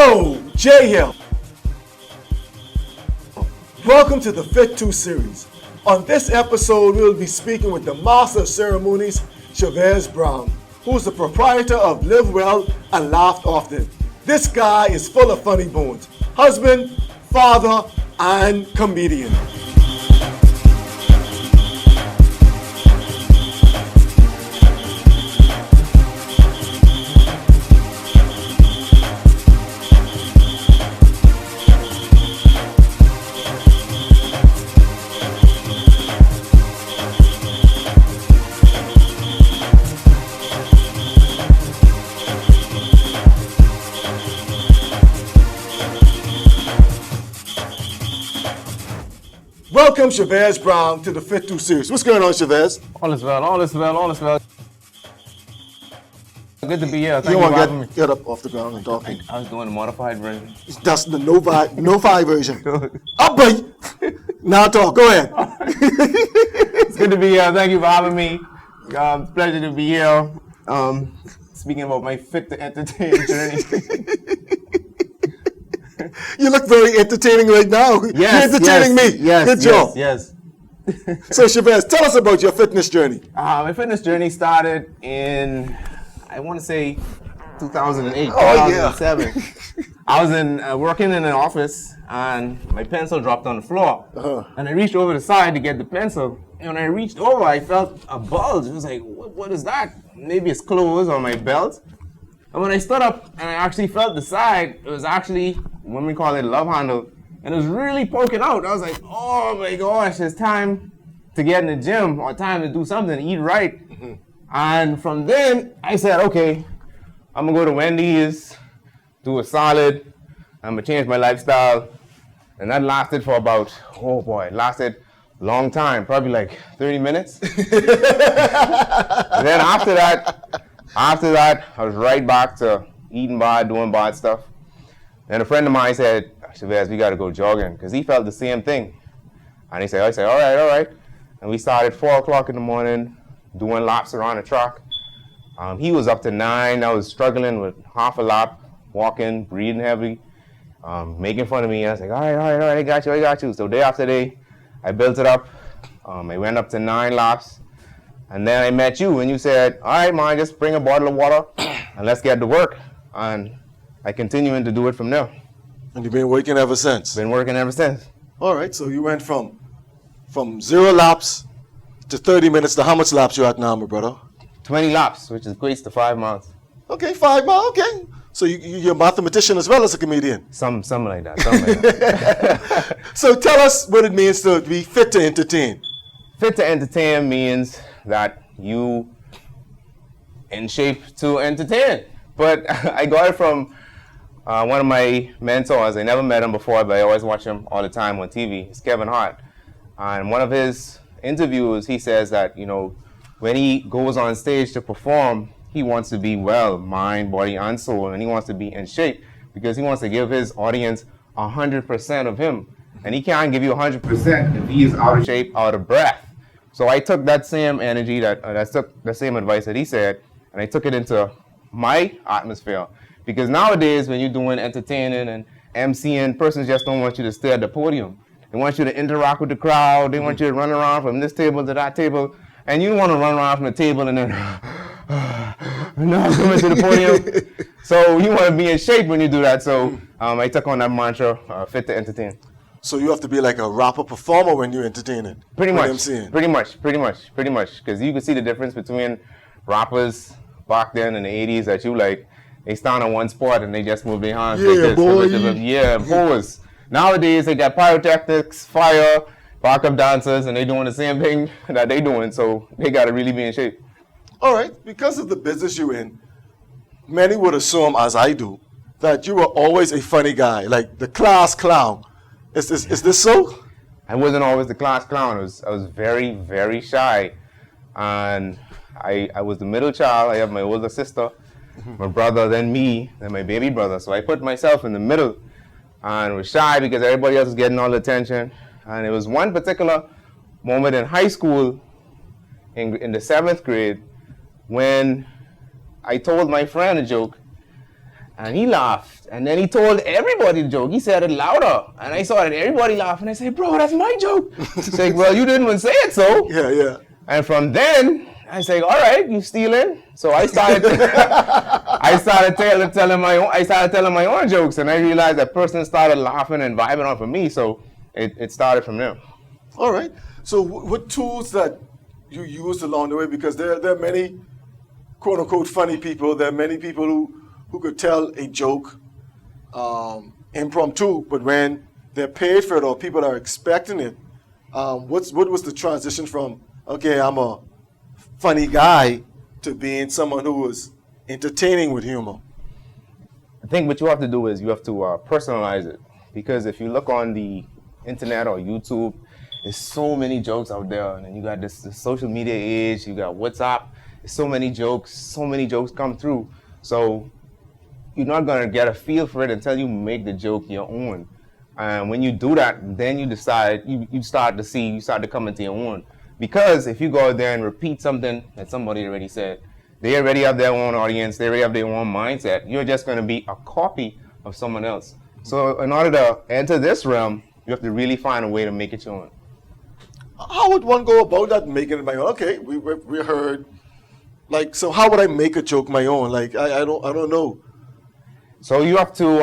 Yo, Jay here. Welcome to the Fit 2 series. On this episode, we'll be speaking with the Master of Ceremonies, Chervez Brown, who's the proprietor of Live Well and Laugh Often. This guy is full of funny bones. Husband, father, and comedian. Welcome, Chervez Brown, to the Fit 2 series. What's going on, Chervez? All is well, all is well, all is well. Good to be here. Thank You you want for having me. to get up off the ground and talking. I was doing a modified version. That's the no-fi version. Up, boy. Now talk. Go ahead. It's good to be here. Thank you for having me. It's a pleasure to be here. Speaking about my fit to entertain journey. You look very entertaining right now. Yes, You're entertaining me. Yes, Good job. Yes. So, Chervez, tell us about your fitness journey. My fitness journey started in, I want to say, 2008, Oh, 2007. yeah. I was working in an office, and my pencil dropped on the floor. And I reached over the side to get the pencil. And when I reached over, I felt a bulge. I was like, what is that? Maybe it's clothes on my belt. And when I stood up and I actually felt the side, it was actually, when we call it, a love handle. And it was really poking out. I was like, oh my gosh, it's time to get in the gym or time to do something, eat right. And from then, I said, okay, I'm gonna go to Wendy's, do a salad, I'm gonna change my lifestyle. And that lasted for about, oh boy, it lasted a long time, probably like 30 minutes. And then after that, I was right back to eating bad, doing bad stuff. And a friend of mine said, Chervez, we gotta go jogging, because he felt the same thing. And I said, all right. And we started 4 o'clock in the morning, doing laps around the track. He was up to 9. I was struggling with half a lap, walking, breathing heavy, making fun of me. And I was like, all right, I got you. So day after day, I built it up. I went up to 9 laps. And then I met you, and you said, all right, man, just bring a bottle of water, and let's get to work. And I continuing to do it from there. And you've been working ever since? Been working ever since. All right, so you went from 0 laps to 30 minutes to how much laps you at now, my brother? 20 laps, which equates to 5 miles. Okay, 5 miles, okay. So you're a mathematician as well as a comedian? Something like that. So tell us what it means to be fit to entertain. Fit to entertain means that you in shape to entertain. But I got it from one of my mentors. I never met him before, but I always watch him all the time on TV. It's Kevin Hart. And one of his interviews, he says that, when he goes on stage to perform, he wants to be well, mind, body, and soul, and he wants to be in shape because he wants to give his audience 100% of him. And he can't give you 100% if he is out of shape, out of breath. So I took that same energy, I took the same advice that he said, and I took it into my atmosphere. Because nowadays, when you're doing entertaining and emceeing, persons just don't want you to stay at the podium. They want you to interact with the crowd. They want you to run around from this table to that table. And you don't want to run around from the table and then not coming to the podium. So you want to be in shape when you do that. So I took on that mantra, fit to entertain. So you have to be like a rapper performer when you're entertaining? Pretty much. Because you can see the difference between rappers back then in the 80s that you like, they stand on one spot and they just move their hands like this. Boy. Pose. Nowadays they got pyrotechnics, fire, backup dancers, and they doing the same thing that they doing, so they gotta really be in shape. All right, because of the business you're in, many would assume, as I do, that you were always a funny guy, like the class clown. Is this so? I wasn't always the class clown. I was very, very shy. And I was the middle child. I have my older sister, my brother, then me, then my baby brother. So I put myself in the middle and was shy because everybody else was getting all the attention. And it was one particular moment in high school, in the 7th grade, when I told my friend a joke. And he laughed. And then he told everybody the joke. He said it louder. And I saw that everybody laughed. And I said, bro, that's my joke. He's like, well, you didn't even say it so. Yeah, yeah. And from then, I said, all right, you stealing? So I started telling my own jokes. And I realized that person started laughing and vibing off of me. So it started from there. All right. So what tools that you used along the way? Because there are many quote unquote funny people. There are many people who could tell a joke impromptu, but when they're paid for it or people are expecting it, what was the transition from, okay, I'm a funny guy to being someone who was entertaining with humor? I think what you have to do is you have to personalize it. Because if you look on the internet or YouTube, there's so many jokes out there. And then you got this social media age, you got WhatsApp. There's so many jokes come through. So you're not gonna get a feel for it until you make the joke your own. And when you do that, then you decide, you start to come into your own. Because if you go out there and repeat something that somebody already said, they already have their own audience, they already have their own mindset, you're just gonna be a copy of someone else. So in order to enter this realm, you have to really find a way to make it your own. How would one go about that, making it my own? Okay, we heard, like, so how would I make a joke my own? Like, I don't know. So you have to,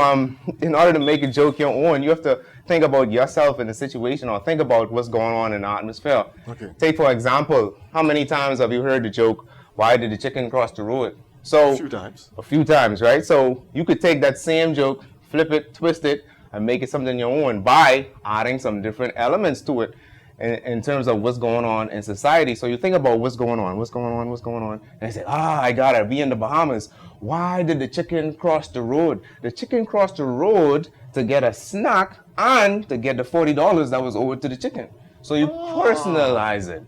in order to make a joke your own, you have to think about yourself in the situation or think about what's going on in the atmosphere. Okay. Take, for example, how many times have you heard the joke, why did the chicken cross the road? So, A few times. A few times, right? So you could take that same joke, flip it, twist it, and make it something your own by adding some different elements to it in terms of what's going on in society. So you think about what's going on, and I say, I got it, be in the Bahamas. Why did the chicken cross the road? The chicken crossed the road to get a snack and to get the $40 that was owed to the chicken. So you personalize it.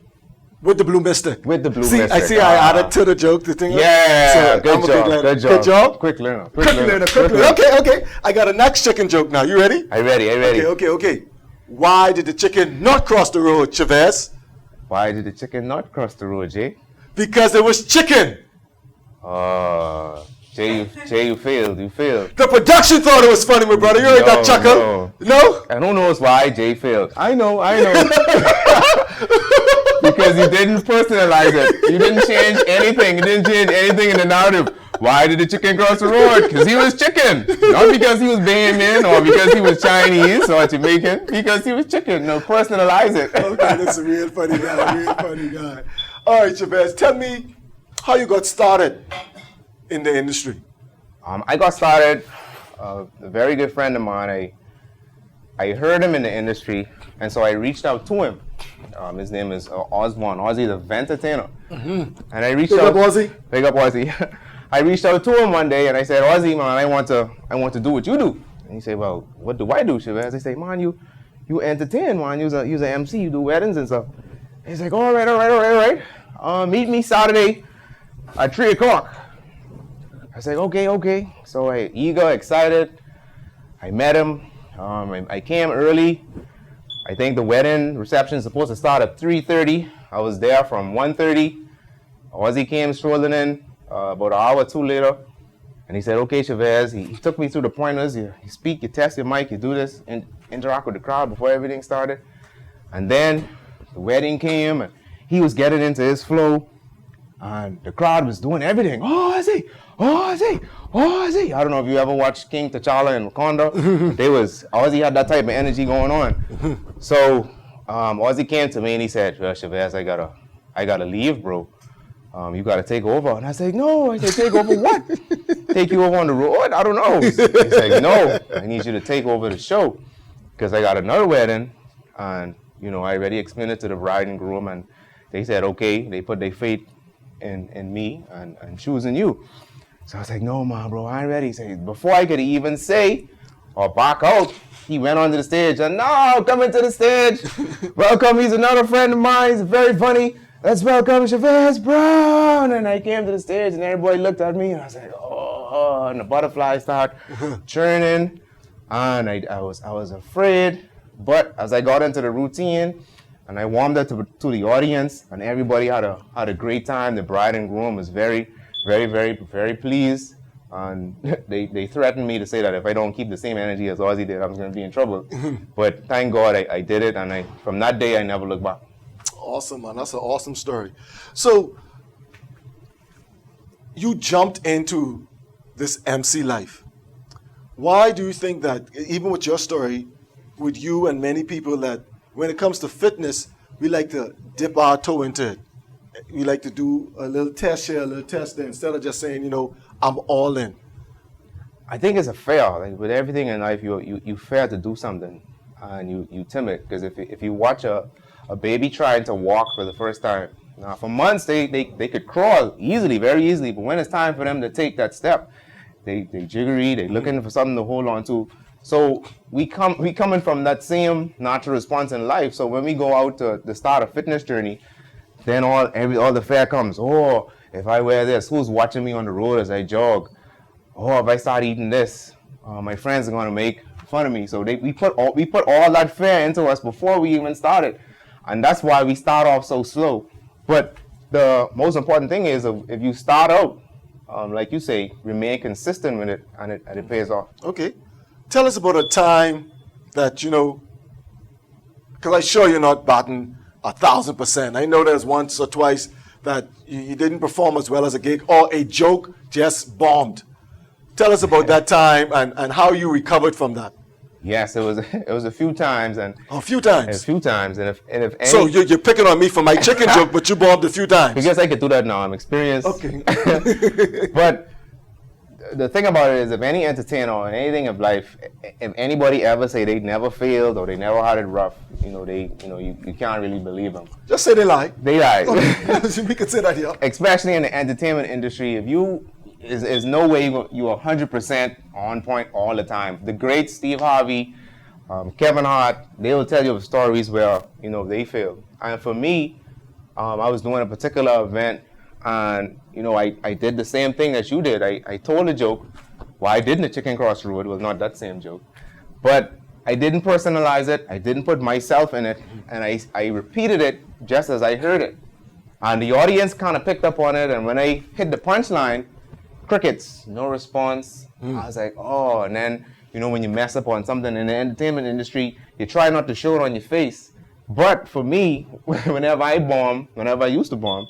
With the blue mystic. With the blue mystic. mystic. I see I added to the joke the thing. Yeah, so good job. Quick learner. Okay. I got a next chicken joke now. You ready? I ready. Okay. Why did the chicken not cross the road, Chervez? Why did the chicken not cross the road, Jay? Because it was chicken. Jay, you failed. The production thought it was funny, my brother. You heard that chuckle? No? I don't know why Jay failed. I know. Because you didn't personalize it. You didn't change anything. You didn't change anything in the narrative. Why did the chicken cross the road? Because he was chicken. Not because he was Bahamian or because he was Chinese or Jamaican. Because he was chicken. No, personalize it. Okay, that's a real funny guy. All right, Chervez, tell me how you got started in the industry. I got started, a very good friend of mine, I heard him in the industry, and so I reached out to him. His name is Osborne. Ozzy, the Ventertainer. Mm-hmm. And I reached out. Big up Ozzy. I reached out to him one day, and I said, Ozzy, man, I want to do what you do. And he said, well, what do I do, Chervez? I say, man, you entertain, man. You're an MC. You do weddings and stuff. He's like, all right. Meet me Saturday at 3 o'clock. I said, okay. So I eager, excited. I met him. I came early. I think the wedding reception is supposed to start at 3:30. I was there from 1:30. Ozzy came strolling in about an hour or two later. And he said, okay, Chervez. He took me through the pointers. You speak, you test your mic, you do this, and interact with the crowd before everything started. And then the wedding came, and he was getting into his flow. And the crowd was doing everything. Ozzy. I don't know if you ever watched King T'Challa and Wakanda. Ozzy had that type of energy going on. So Ozzy came to me and he said, well, Chervez, I gotta leave, bro. You gotta take over. And I said, no. I said, take over what? Take you over on the road? I don't know. He said, no, I need you to take over the show. Because I got another wedding. And, I already explained it to the bride and groom. And they said, okay. They put their faith in me and choosing you. So I was like, no, man, bro, I ain't ready. He said, before I could even say or back out, he went onto the stage and no, come into the stage. Welcome, he's another friend of mine. He's very funny. Let's welcome Chervez Brown. And I came to the stage and everybody looked at me and I was like, oh, and the butterflies start churning. And I was afraid. But as I got into the routine and I warmed up to the audience and everybody had a great time, the bride and groom was very, very, very, very pleased. And they threatened me to say that if I don't keep the same energy as Ozzy did, I was going to be in trouble. But thank God I did it, and from that day, I never looked back. Awesome, man. That's an awesome story. So, you jumped into this MC life. Why do you think that, even with your story, with you and many people, that when it comes to fitness, we like to dip our toe into it? We like to do a little test here, a little test there, instead of just saying, I'm all in. I think it's a fear. Like with everything in life, you fear to do something, and you timid. Because if you watch a baby trying to walk for the first time, now for months they could crawl easily, very easily, but when it's time for them to take that step, they jiggery, they're looking for something to hold on to. So we coming from that same natural response in life. So when we go out to start a fitness journey, then all the fear comes. Oh, if I wear this, who's watching me on the road as I jog? Oh, if I start eating this, my friends are gonna make fun of me. So we put all that fear into us before we even started, and that's why we start off so slow. But the most important thing is if you start out, like you say, remain consistent with it, and it pays off. Okay, tell us about a time that because I'm sure you're not batting 1,000%. I know there's once or twice that you didn't perform as well as a gig, or a joke just bombed. Tell us about that time and how you recovered from that. Yes, it was a few times, and a few times. And if any, so you're picking on me for my chicken joke, but you bombed a few times. Because I could do that now. I'm experienced. Okay. But the thing about it is, if any entertainer or anything of life, if anybody ever say they never failed or they never had it rough, you can't really believe them. Just say they lie. They lie. Okay. We can say that here. Especially in the entertainment industry, if you is no way you are 100% on point all the time. The great Steve Harvey, Kevin Hart, they will tell you of stories where they failed. And for me, I was doing a particular event, and I did the same thing that you did. I told a joke. Why didn't the Chicken Cross Road was not that same joke, but I didn't personalize it. I didn't put myself in it, and I repeated it just as I heard it, and the audience kind of picked up on it. And when I hit the punchline, crickets, no response. I was like, oh, and then, when you mess up on something in the entertainment industry, you try not to show it on your face. But for me, whenever I used to bomb,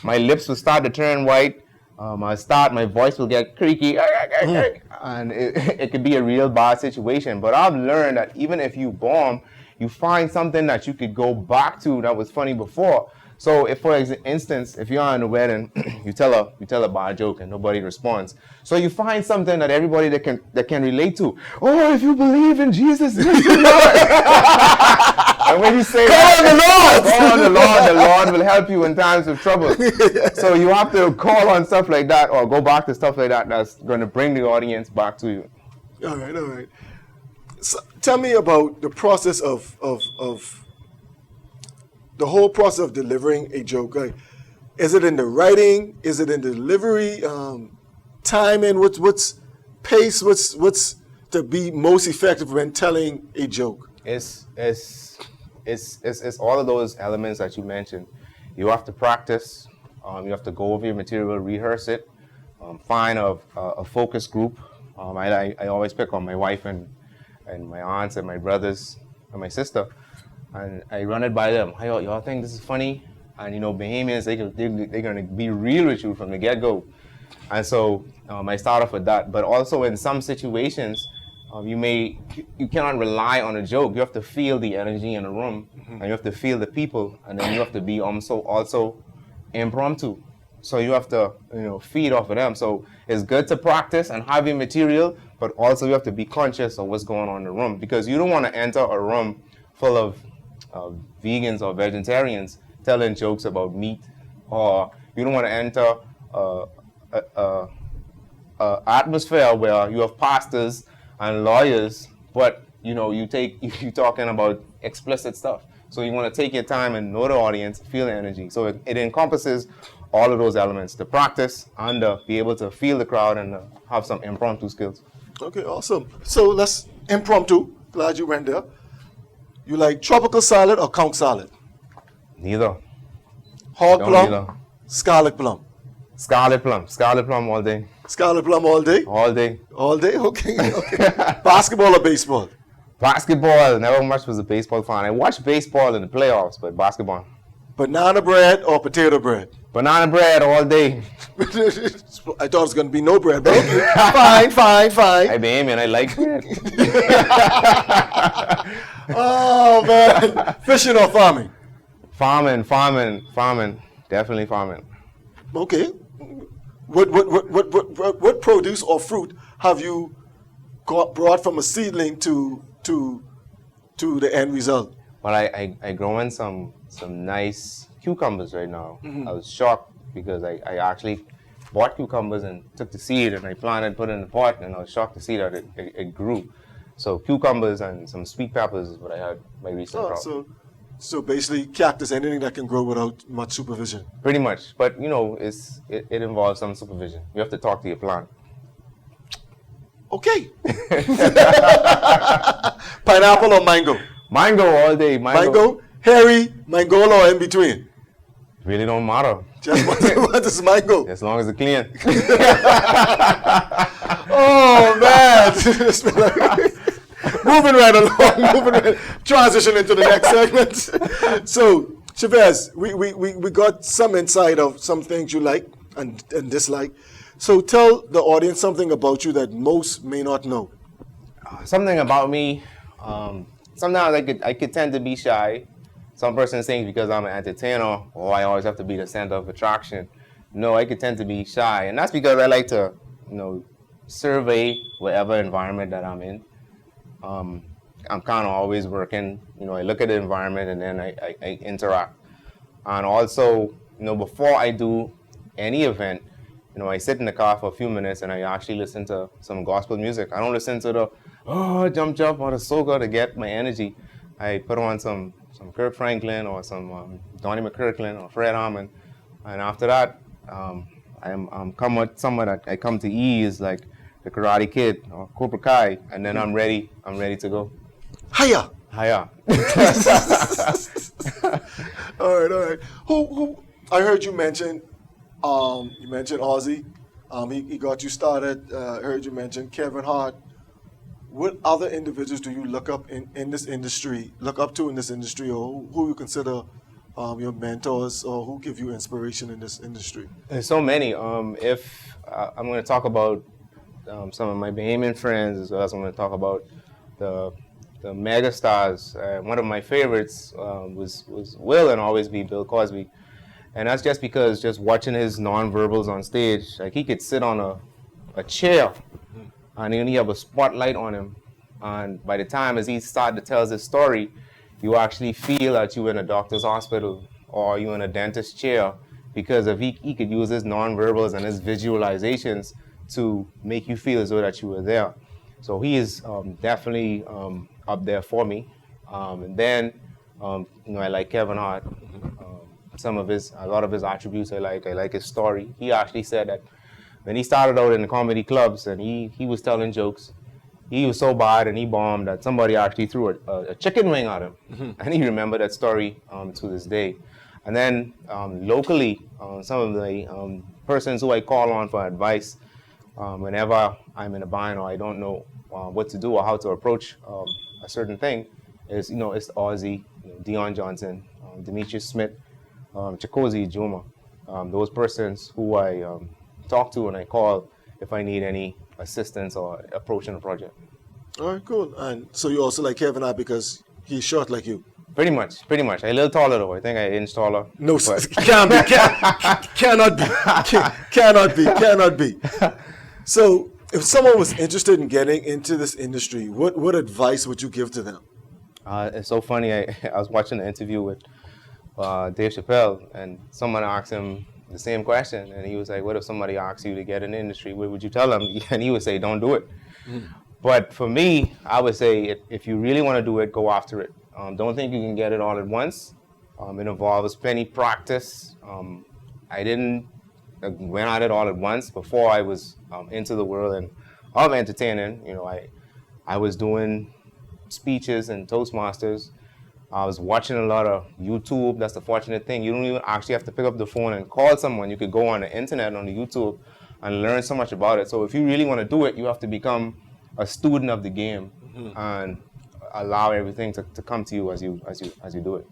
my lips would start to turn white. My voice will get creaky, and it could be a real bad situation. But I've learned that even if you bomb, you find something that you could go back to that was funny before. So if, for instance, if you're in a wedding, you tell a bad joke and nobody responds. So you find something that everybody that can relate to. Oh, if you believe in Jesus, yes, the Lord. And when you say call on the Lord will help you in times of trouble. So you have to call on stuff like that, or go back to stuff like that that's going to bring the audience back to you. All right. So tell me about the process of the whole process of delivering a joke. Like, is it in the writing? Is it in the delivery? Timing? What's pace? What's to be most effective when telling a joke? It's all of those elements that you mentioned. You have to practice. You have to go over your material, rehearse it. Find a focus group. I always pick on my wife and my aunts and my brothers and my sister. And I run it by them. Hey, y'all think this is funny? And Bahamians, they're gonna be real with you from the get-go. And so I start off with that. But also in some situations, you cannot rely on a joke. You have to feel the energy in the room, and you have to feel the people, and then you have to be also impromptu. So you have to feed off of them. So it's good to practice and have your material, but also you have to be conscious of what's going on in the room, because you don't want to enter a room full of vegans or vegetarians telling jokes about meat, or you don't want to enter a atmosphere where you have pastors and lawyers, but you're talking about explicit stuff. So you want to take your time and know the audience, feel the energy. So it encompasses all of those elements: to practice and be able to feel the crowd and have some impromptu skills. Okay, awesome. So let's impromptu. Glad you went there. You like tropical salad or conch salad? Neither. Hog plum, scarlet plum. Scarlet Plum all day. Scarlet Plum all day? All day. All day? Okay. Basketball or baseball? Basketball, never much was a baseball fan. I watched baseball in the playoffs, but basketball. Banana bread or potato bread? Banana bread all day. I thought it was going to be no bread, but okay. Fine. I be aiming, I like bread. Oh, man. Fishing or farming? Farming. Definitely farming. Okay. What produce or fruit have you brought from a seedling to the end result? Well, I growing some nice cucumbers right now. I was shocked because I actually bought cucumbers and took the seed and I planted, put it in the pot, and I was shocked to see that it grew. So cucumbers and some sweet peppers is what I had my recent crop. So basically cactus, anything that can grow without much supervision. Pretty much, but it involves some supervision. You have to talk to your plant. Okay. Pineapple or mango? Mango all day. Mango, hairy, mangola, or in between? Really don't matter. Just what is mango? As long as it's clean. Oh man! Moving right along. Transition into the next segment. So, Chervez, we got some insight of some things you like and dislike. So tell the audience something about you that most may not know. Something about me. Sometimes I could tend to be shy. Some person thinks because I'm an entertainer, I always have to be the center of attraction. No, I could tend to be shy, and that's because I like to, survey whatever environment that I'm in. I'm kind of always working. I look at the environment and then I interact. And also, before I do any event, I sit in the car for a few minutes and I actually listen to some gospel music. I don't listen to the jump or the soca to get my energy. I put on some Kirk Franklin or some Donnie McKirkland or Fred Hammond, and after that, I'm come with someone that I come to ease like the Karate Kid or Cobra Kai, and then I'm ready to go. Hiya. All right. Who? I heard you mention. You mentioned Ozzy. He got you started. I heard you mention Kevin Hart. What other individuals do you look up in this industry? Look up to in this industry, or who you consider your mentors, or who give you inspiration in this industry? There's so many. If I'm going to talk about some of my Bahamian friends, as well as I'm going to talk about the mega stars. One of my favorites was Will and always be Bill Cosby. And that's just because just watching his nonverbals on stage, like he could sit on a chair and then he have a spotlight on him. And by the time as he started to tell his story, you actually feel that you're in a doctor's hospital or you're in a dentist's chair because if he could use his nonverbals and his visualizations to make you feel as though that you were there. So he is definitely up there for me. And then, I like Kevin Hart. A lot of his attributes I like his story. He actually said that when he started out in the comedy clubs and he was telling jokes, he was so bad and he bombed that somebody actually threw a chicken wing at him. Mm-hmm. And he remembered that story to this day. And then locally, some of the persons who I call on for advice whenever I'm in a bind or I don't know what to do or how to approach a certain thing is, it's Ozzy, Dion Johnson, Demetrius Smith, Chicozy Juma, those persons who I talk to and I call if I need any assistance or approaching a project. All right, cool. And so you also like Kevin Hart because he's short like you? Pretty much. A little taller though. I think I inch taller. No, cannot be. So if someone was interested in getting into this industry, what advice would you give to them? It's so funny. I was watching an interview with Dave Chappelle, and someone asked him the same question, and he was like, what if somebody asks you to get in the industry, what would you tell them? And he would say, don't do it. But for me, I would say if you really want to do it, go after it. Don't think you can get it all at once. It involves plenty practice. I didn't went at it all at once before I was into the world of entertaining. I was doing speeches and Toastmasters. I was watching a lot of YouTube. That's the fortunate thing. You don't even actually have to pick up the phone and call someone. You could go on the internet, on the YouTube, and learn so much about it. So if you really want to do it, you have to become a student of the game and allow everything to come to you as you do it.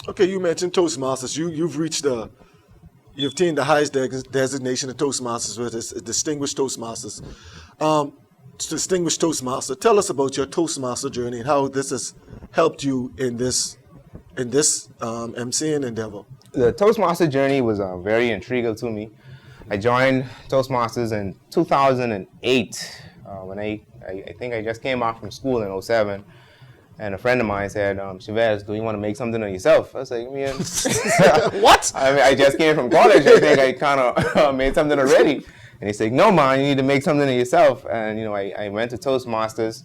Okay, you mentioned Toastmasters. You've attained the highest designation of Toastmasters, with this Distinguished Toastmasters. Distinguished Toastmaster, tell us about your Toastmaster journey and how this has helped you in this MCing endeavor. The Toastmaster journey was very intriguing to me. I joined Toastmasters in 2008 when I think I just came out from school in 07. And a friend of mine said, Chervez, do you want to make something of yourself? I was like, man, what? I mean, I just came from college. I think I kind of made something already. And he said, no, man, you need to make something of yourself. And, I went to Toastmasters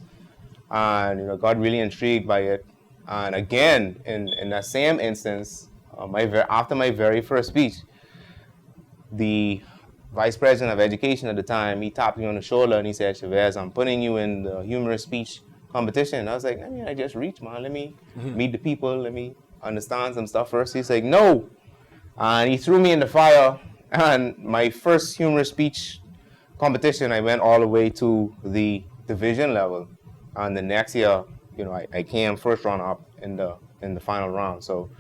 and, got really intrigued by it. And again, in that same instance, after my very first speech, the vice president of education at the time, he tapped me on the shoulder and he said, Chervez, I'm putting you in the humorous speech competition. And I was like, I just reached, man. Let me meet the people. Let me understand some stuff first. He's like, no. And he threw me in the fire. And my first humorous speech competition, I went all the way to the division level. And the next year, I came first runner up in the final round. So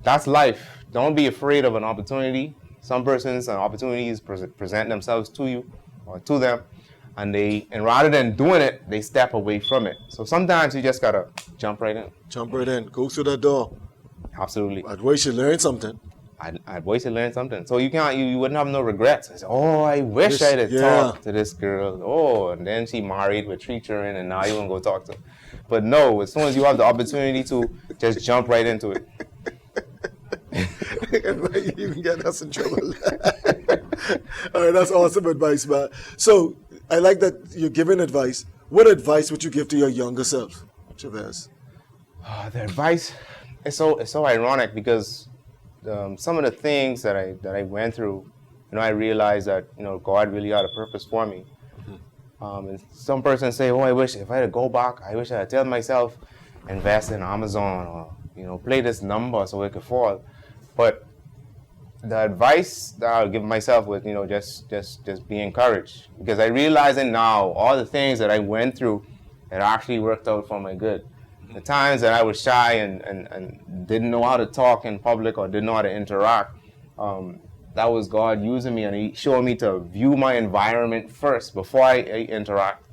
that's life. Don't be afraid of an opportunity. Some persons and opportunities present themselves to you or to them. And rather than doing it, they step away from it. So sometimes you just gotta jump right in. Jump right in. Go through that door. Absolutely. Otherwise you learn something. I'd wait to learn something. So you wouldn't have no regrets. I said, I wish I'd have talked to this girl. Oh, and then she married with 3 children, and now you want to go talk to her. But no, as soon as you have the opportunity to, just jump right into it. You can get us in trouble. All right, that's awesome advice, man. So I like that you're giving advice. What advice would you give to your younger self, Chervez? The advice is so ironic because some of the things that I went through, I realized that God really had a purpose for me. And some persons say, I wish if I had to go back, I wish I had tell myself, invest in Amazon or play this number so it could fall. But the advice that I'll give myself was, just be encouraged, because I realizing now all the things that I went through, it actually worked out for my good. The times that I was shy and didn't know how to talk in public or didn't know how to interact, that was God using me, and He showed me to view my environment first before I interact.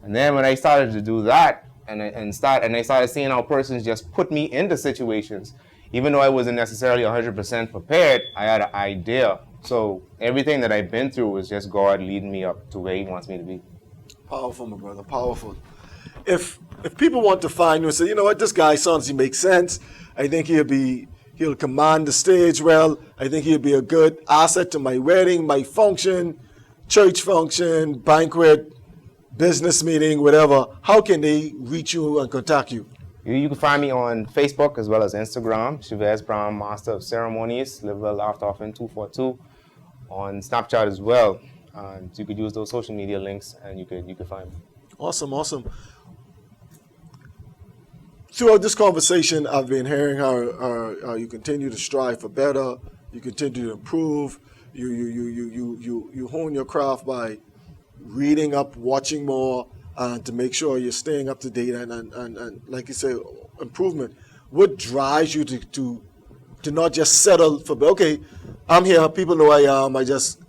And then when I started to do that, and I started seeing how persons just put me into situations, even though I wasn't necessarily 100% prepared, I had an idea. So everything that I've been through was just God leading me up to where He wants me to be. Powerful, my brother, powerful. If people want to find you and say, this guy sounds, he makes sense. I think he'll command the stage well. I think he'll be a good asset to my wedding, my function, church function, banquet, business meeting, whatever. How can they reach you and contact you? You can find me on Facebook as well as Instagram, Chervez Brown, Master of Ceremonies, Live Well, Laughed Often 242, on Snapchat as well. So you could use those social media links and you could find me. Awesome. Throughout this conversation, I've been hearing how you continue to strive for better, you continue to improve, you hone your craft by reading up, watching more, and to make sure you're staying up to date and like you say, improvement. What drives you to not just settle for, okay, I'm here, people know I am, I just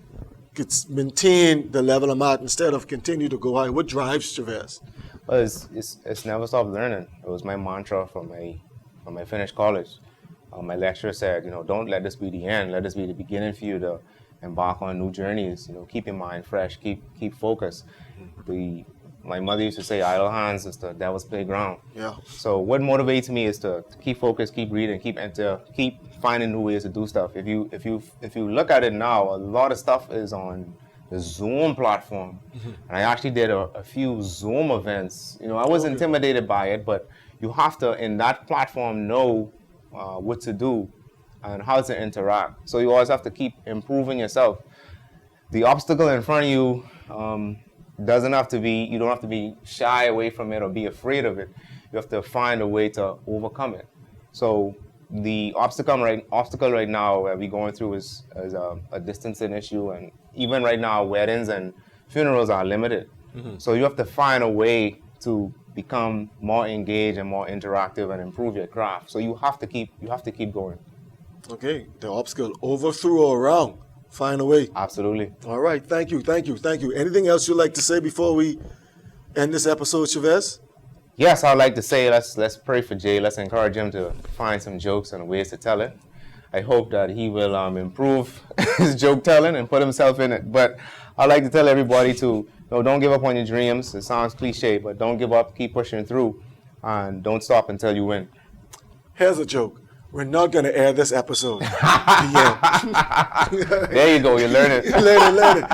could maintain the level I'm at instead of continue to go high? What drives Chervez? Well, it's never stop learning. It was my mantra from my finished college. My lecturer said, don't let this be the end. Let this be the beginning for you to embark on new journeys. Keep your mind fresh. Keep focused. My mother used to say, idle hands is the devil's playground. Yeah. So what motivates me is to keep focused, keep reading, keep finding new ways to do stuff. If you look at it now, a lot of stuff is on the Zoom platform. And I actually did a few Zoom events. I was intimidated by it, but you have to, in that platform, know what to do and how to interact. So you always have to keep improving yourself. The obstacle in front of you you don't have to be shy away from it or be afraid of it. You have to find a way to overcome it. So the obstacle right now that we're going through is a distancing issue, and even right now weddings and funerals are limited. So you have to find a way to become more engaged and more interactive and improve your craft. So you have to keep going. Okay, the obstacle over, through, or around. Find a way. Absolutely. All right, thank you. Anything else you'd like to say before we end this episode, Chervez? Yes, I'd like to say let's pray for Jay. Let's encourage him to find some jokes and ways to tell it. I hope that he will improve his joke telling and put himself in it. But I'd like to tell everybody to don't give up on your dreams. It sounds cliche, but don't give up. Keep pushing through, and don't stop until you win. Here's a joke. We're not going to air this episode. There you go. You learn it. Learn it.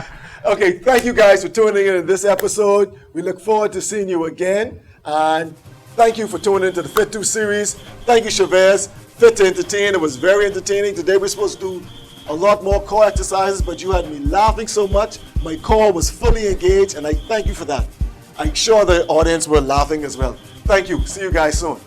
Okay, thank you guys for tuning in to this episode. We look forward to seeing you again. And thank you for tuning into the Fit 2 series. Thank you, Chervez. Fit to Entertain. It was very entertaining. Today we're supposed to do a lot more core exercises, but you had me laughing so much. My core was fully engaged, and I thank you for that. I'm sure the audience were laughing as well. Thank you. See you guys soon.